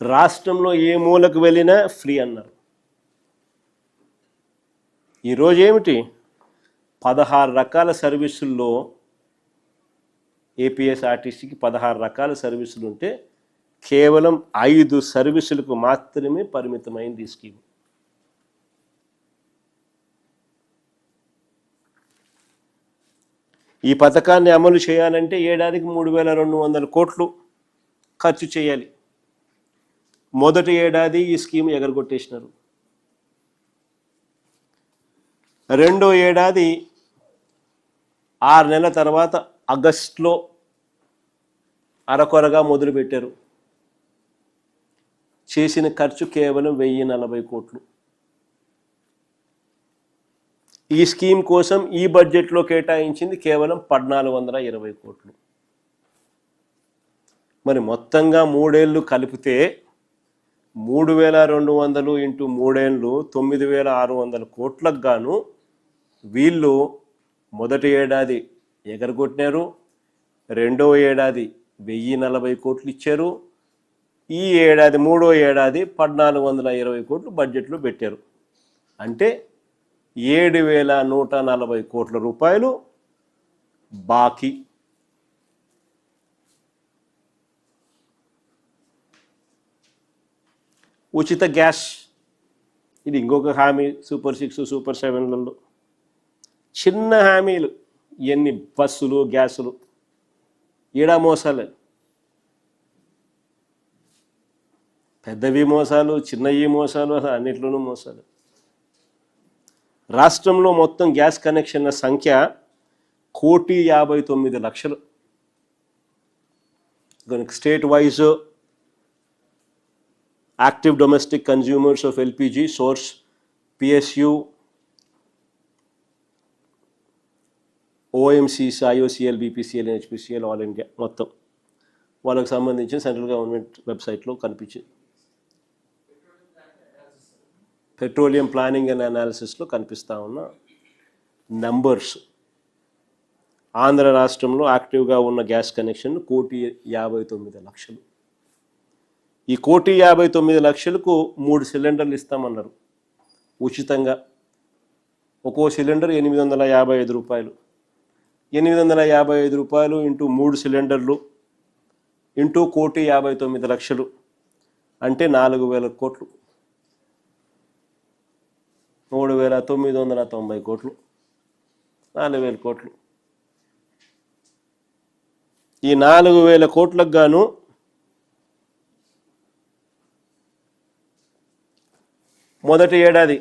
రాష్ట్రంలో ఏ మూలకు వెళ్ళినా ఫ్రీ అన్నారు. ఈరోజు ఏమిటి 16 రకాల సర్వీసుల్లో ఏపీఎస్ఆర్టీసీకి 16 రకాల సర్వీసులు ఉంటే కేవలం 5 సర్వీసులకు మాత్రమే పరిమితమైంది ఈ స్కీమ్. ఈ పథకాన్ని అమలు చేయాలంటే ఏడాదికి 3,200 కోట్లు ఖర్చు చేయాలి. మొదటి ఏడాది ఈ స్కీమ్ ఎగరగొట్టేసినారు. రెండో ఏడాది 6 నెలల తర్వాత ఆగస్టులో అరకొరగా మొదలుపెట్టారు. చేసిన ఖర్చు కేవలం 1,040 కోట్లు. ఈ స్కీమ్ కోసం ఈ బడ్జెట్లో కేటాయించింది కేవలం 1,420 కోట్లు. మరి మొత్తంగా 3 ఏళ్ళు కలిపితే 3,200 ఇంటూ 3 ఏళ్ళు 9,600 కోట్లకు గాను వీళ్ళు మొదటి ఏడాది ఎగరగొట్టినారు. రెండో ఏడాది 1,040 కోట్లు ఇచ్చారు. ఈ ఏడాది మూడో ఏడాది 1,420 కోట్లు బడ్జెట్లో పెట్టారు. అంటే 7,140 కోట్ల రూపాయలు బాకీ. ఉచిత గ్యాస్, ఇది ఇంకొక హామీ. సూపర్ 6 సూపర్ 7లలో చిన్న హామీలు, ఎన్ని బస్సులు గ్యాసులు, ఈడా మోసాలే. పెద్దవి మోసాలు, చిన్నవి మోసాలు, అసలు అన్నిట్లోనూ మోసాలు. రాష్ట్రంలో మొత్తం గ్యాస్ కనెక్షన్ల సంఖ్య 1,59,00,000. State wise active domestic consumers of LPG source PSU, OMCs, IOCL, BPCL, HPCL, all India మొత్తం వాళ్ళకు సంబంధించిన సెంట్రల్ గవర్నమెంట్ వెబ్సైట్లో కనిపించింది. పెట్రోలియం ప్లానింగ్ అండ్ అనాలిసిస్లో కనిపిస్తూ ఉన్న నంబర్స్. ఆంధ్ర రాష్ట్రంలో యాక్టివ్గా ఉన్న గ్యాస్ కనెక్షన్ 1,59,00,000. ఈ 1,59,00,000కు 3 సిలిండర్లు ఇస్తామన్నారు ఉచితంగా. ఒక్కో సిలిండర్ 855 రూపాయలు. 855 రూపాయలు ఇంటూ 3 సిలిండర్లు ఇంటూ 1,59,00,000 అంటే 4,000 కోట్లు. 3,990 కోట్లు, 4,000 కోట్లు. ఈ 4,000 కోట్లకు గాను మొదటి ఏడాది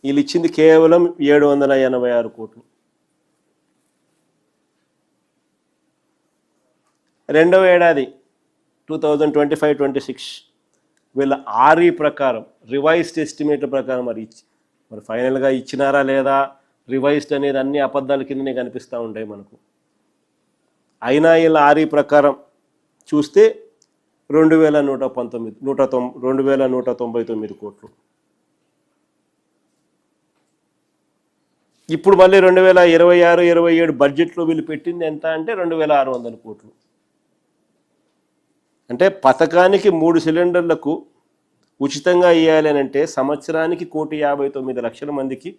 వీళ్ళు ఇచ్చింది కేవలం 786 కోట్లు. రెండవ ఏడాది 2025-26 వీళ్ళ ఆర్ఈ ప్రకారం, రివైజ్డ్ ఎస్టిమేట్ ప్రకారం మరి ఫైనల్గా ఇచ్చినారా లేదా, రివైజ్డ్ అనేది అన్ని అబద్ధాల కిందనే కనిపిస్తూ ఉంటాయి మనకు. అయినా వీళ్ళ ఆర్ఈ ప్రకారం చూస్తే 2,199 కోట్లు. ఇప్పుడు మళ్ళీ 2026-27 బడ్జెట్లో వీళ్ళు పెట్టింది ఎంత అంటే 2,600 కోట్లు. అంటే పథకానికి 3 సిలిండర్లకు ఉచితంగా ఇవ్వాలి అని అంటే సంవత్సరానికి 1,59,00,000 మందికి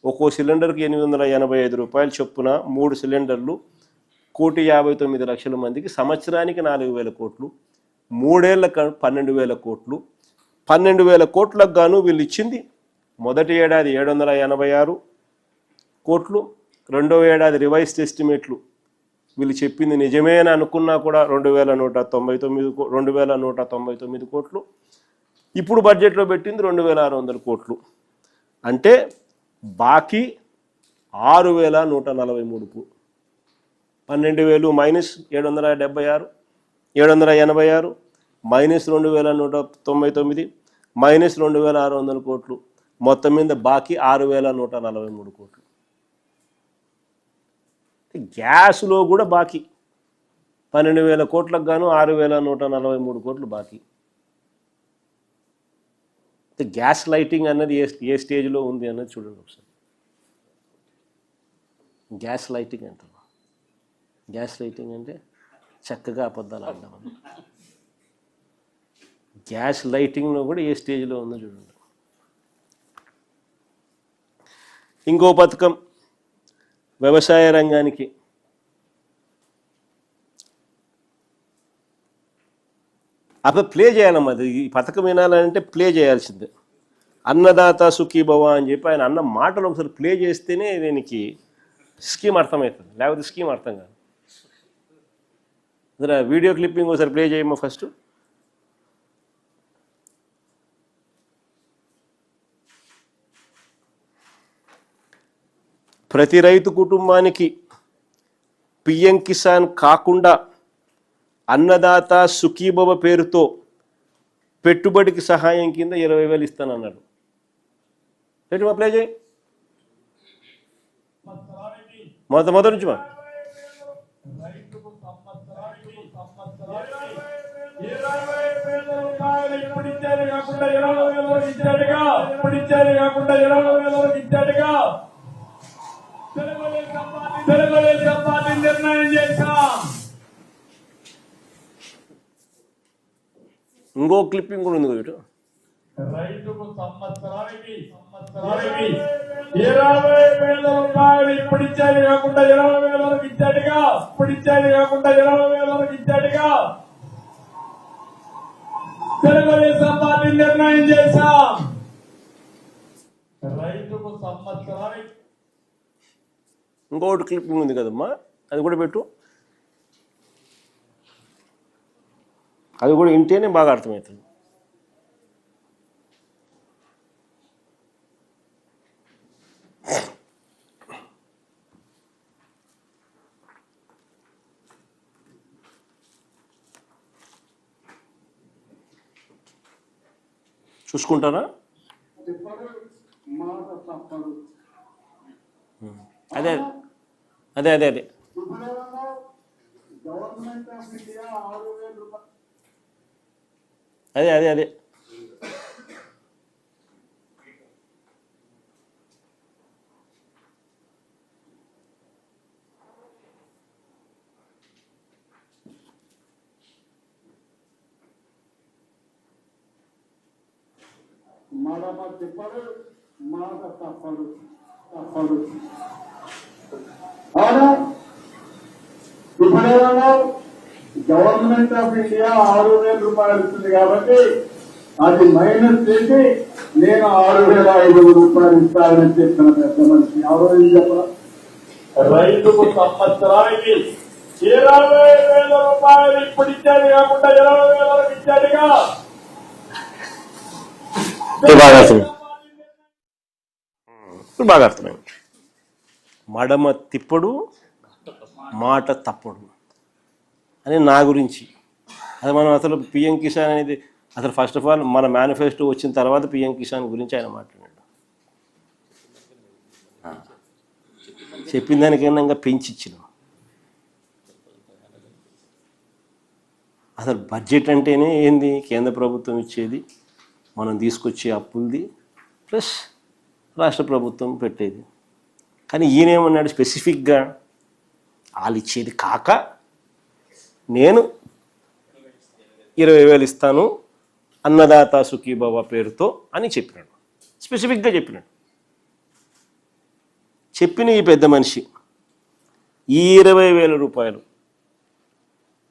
ఒక్కో సిలిండర్కి 885 రూపాయలు చొప్పున 3 సిలిండర్లు 1,59,00,000 మందికి సంవత్సరానికి 4,000 కోట్లు. 3 ఏళ్ళకు 12,000 కోట్లు. 12,000 కోట్లకు గాను వీళ్ళు ఇచ్చింది మొదటి ఏడాది 786 కోట్లు. రెండో ఏడాది రివైజ్డ్ ఎస్టిమేట్లు వీళ్ళు చెప్పింది నిజమే అని అనుకున్నా కూడా 2,199 కోట్లు. ఇప్పుడు బడ్జెట్లో పెట్టింది 2,600 కోట్లు. అంటే బాకీ 6,143. 12,000 మైనస్ 776, 786 మైనస్ 2,199 మైనస్ 2,600 కోట్లు. మొత్తం మీద బాకీ 6,143 కోట్లు. గ్యాస్లో కూడా బాకీ 12,000 కోట్లకు గాను 6,143 కోట్లు బాకీ. గ్యాస్ లైటింగ్ అన్నది ఏ స్టేజ్లో ఉంది అన్నది చూడండి ఒకసారి. గ్యాస్ లైటింగ్ అంటారు. గ్యాస్ లైటింగ్ అంటే చక్కగా అబద్ధాలు ఆడడం. గ్యాస్ లైటింగ్లో కూడా ఏ స్టేజ్లో ఉందో చూడండి. ఇంకో పథకం వ్యవసాయ రంగానికి అప్పుడు ప్లే చేయాలమ్మా. అది ఈ పథకం వినాలంటే ప్లే చేయాల్సిందే. అన్నదాత సుఖీభవ అని చెప్పి ఆయన అన్న మాటలు ఒకసారి ప్లే చేస్తేనే దీనికి స్కీమ్ అర్థమవుతుంది, లేకపోతే స్కీమ్ అర్థం కాదు. అసలు వీడియో క్లిప్పింగ్ ఒకసారి ప్లే చేయమ్మా ఫస్ట్. ప్రతి రైతు కుటుంబానికి పిఎం కిసాన్ కాకుండా అన్నదాత సుఖీభవ పేరుతో పెట్టుబడికి సహాయం కింద 20,000 ఇస్తానన్నాడు. ఏంటి మా ప్లే చేయి మొదటి నుంచి మా నిర్ణయం చేశాం. ఇంకో క్లిప్పింగ్ కూడా ఉంది ఇటు. రైతుకు సంవత్సరానికి 20,000 రూపాయలు ఇప్పుడు ఇచ్చేది కాకుండా 20,000 వరకు ఇచ్చాడుగా. ఇప్పుడు ఇచ్చేది కాకుండా 20,000 వరకు ఇచ్చాడుగా. తెలుగుదేశం పార్టీ నిర్ణయం చేశాం. రైతుకు సంవత్సరానికి ఇంకోటి క్లిప్పింగ్ ఉంది కదమ్మా, అది కూడా పెట్టు. అది కూడా వింటేనే బాగా అర్థమవుతుంది. చూసుకుంటారా? అదే అదే అదే అదే అదే అదే అదే మడమ తిప్పడు, మాట తప్పడు. అవునా? ఇప్పుడేమో గవర్నమెంట్ ఆఫ్ ఇండియా 6,000 రూపాయలు ఇస్తుంది కాబట్టి అది మైనస్ చేసి నేను 6,500 రూపాయలు ఇస్తానని చెప్పిన పెద్ద మనిషి ఎవరో చెప్పరా? రైతుకు సంవత్సరానికి 20,000 రూపాయలు ఇప్పుడు ఇచ్చేది కాకుండా 20,000 వరకు ఇచ్చాడుగా. బాగా అర్థమైంది. బాగా అర్థమైంది. మడమ తిప్పడు, మాట తప్పడు అని నా గురించి. అది మనం అసలు పిఎం కిసాన్ అనేది అసలు ఫస్ట్ ఆఫ్ ఆల్ మన మేనిఫెస్టో వచ్చిన తర్వాత పిఎం కిసాన్ గురించి ఆయన మాట్లాడాడు. చెప్పిన దానికైనా ఇంకా పెంచి ఇచ్చిన. అసలు బడ్జెట్ అంటేనే ఏంది? కేంద్ర ప్రభుత్వం ఇచ్చేది, మనం తీసుకొచ్చే అప్పులది, ప్లస్ రాష్ట్ర ప్రభుత్వం పెట్టేది. కానీ ఈయనేమన్నాడు స్పెసిఫిక్గా వాళ్ళు ఇచ్చేది కాక నేను 20,000 ఇస్తాను అన్నదాత సుఖీభవ పేరుతో అని చెప్పినాడు. స్పెసిఫిక్గా చెప్పినాడు. చెప్పిన ఈ పెద్ద మనిషి ఈ 20,000 రూపాయలు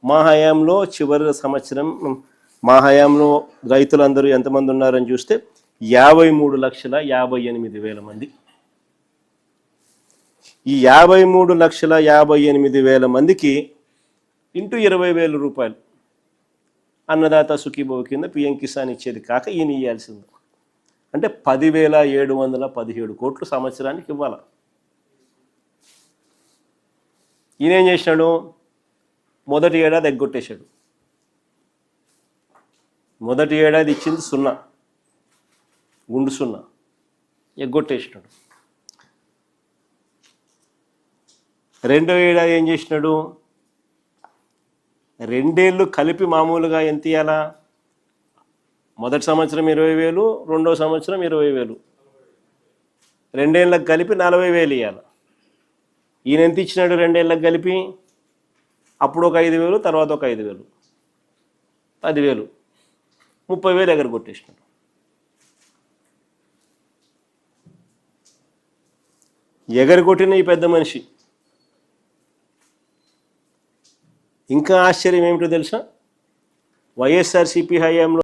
మా హయాంలో చివరి సంవత్సరం మా హయాంలో రైతులందరూ ఎంతమంది ఉన్నారని చూస్తే 53,58,000 మంది. ఈ 53,58,000 మందికి ఇంటూ 20,000 రూపాయలు అన్నదాత సుఖీభవ కింద పిఎం కిసాన్ ఇచ్చేది కాక ఈయన ఇవ్వాల్సింది. అంటే 10,717 కోట్లు సంవత్సరానికి ఇవ్వాలి. ఈయనేం చేసినాడు? మొదటి ఏడాది ఎగ్గొట్టేశాడు. మొదటి ఏడాది ఇచ్చింది 0, గుండు 0 ఎగ్గొట్టేసినాడు. రెండో ఏడాది ఏం చేసినాడు? 2 ఏళ్ళు కలిపి మామూలుగా ఎంత ఇవ్వాలా? మొదటి సంవత్సరం 20,000, రెండో సంవత్సరం 20,000, 2 ఏళ్ళకి కలిపి 40,000 ఇవ్వాలి. ఈయన ఎంత ఇచ్చినాడు 2 ఏళ్ళకి కలిపి? అప్పుడు ఒక 5,000, తర్వాత ఒక 5,000, 10,000. 30,000 ఎగరగొట్టేసినాడు. ఎగరగొట్టిన ఈ పెద్ద మనిషి ఇంకా ఆశ్చర్యం ఏమిటో తెలుసా, వైఎస్ఆర్సీపీ హయాంలో